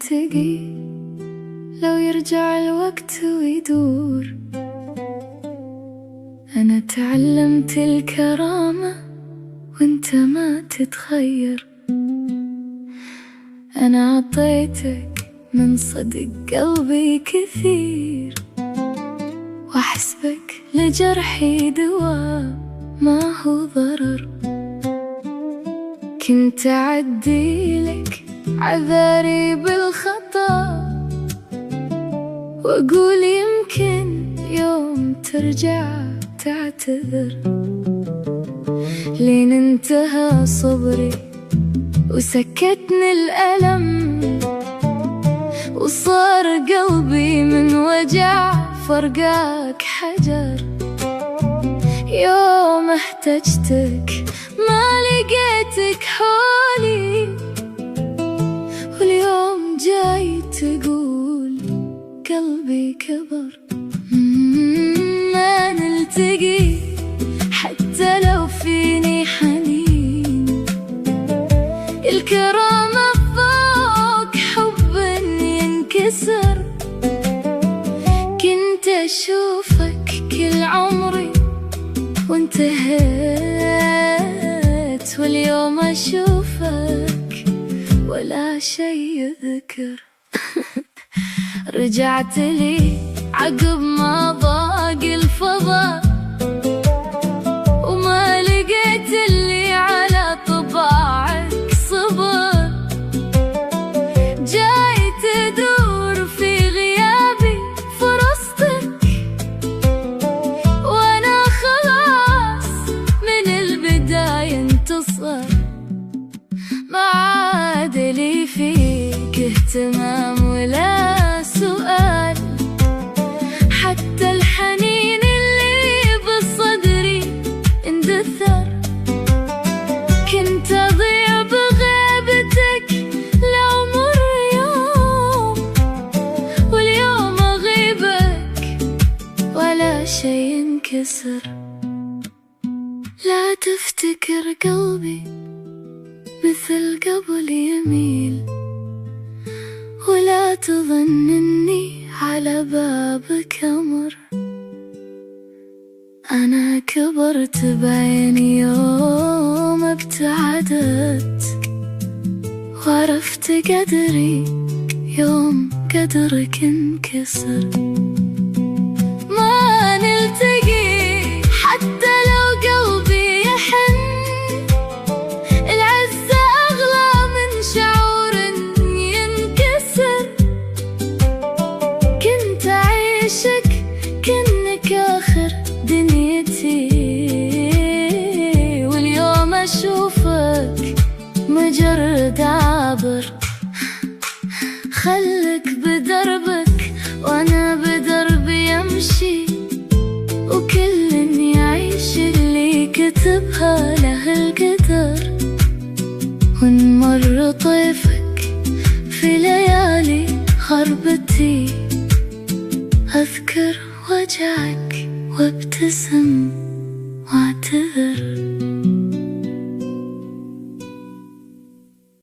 نلتقي لو يرجع الوقت ويدور. أنا تعلمت الكرامة وانت ما تتخير. أنا عطيتك من صدق قلبي كثير، وأحسبك لجرحي دواء ما هو ضرر. كنت أعديلك عذاري بالخطأ، وأقول يمكن يوم ترجع تعتذر. لين انتهى صبري وسكتني الألم، وصار قلبي من وجع فرقاك حجر. يوم احتجتك ما لقيتك حولي، واليوم جاي تقول قلبي كبر. ما نلتقي حتى لو فيني حنين، الكرامة فوق حب ينكسر. كنت أشوفك كل عمري وانتهيت، واليوم أشوفك ولا شي يذكر. رجعت لي عقب ما ضاق الفضا، وما لقيت اللي على طباعك صبر. جاي تدور في غيابي فرصتك، وانا خلاص من البداية انتصر. ما عاد لي فيك اهتمام ولا سؤال، حتى الحنين اللي بصدري اندثر. كنت أضيع بغيبتك لو مر يوم، واليوم أغيبك ولا شي ينكسر. لا تفتكر قلبي مثل قبل يميل، ولا تظن اني على بابك أمر. أنا كبرت بعيني يوم ابتعدت، وعرفت قدري يوم قدرك انكسر. ما نلتقي حتى لو قلبي يحن، العزة أغلى من شعور ينكسر. كنت أعيشك كأنك آخر دنيتي، واليوم أشوفك مجرد عابر. خلك بدربك وأنا بدربي أمشي، وكل يعيش اللي كتبها له القدر. ونمر طيفك في ليالي غربتي، أذكر وجعك وابتسم واعتذر.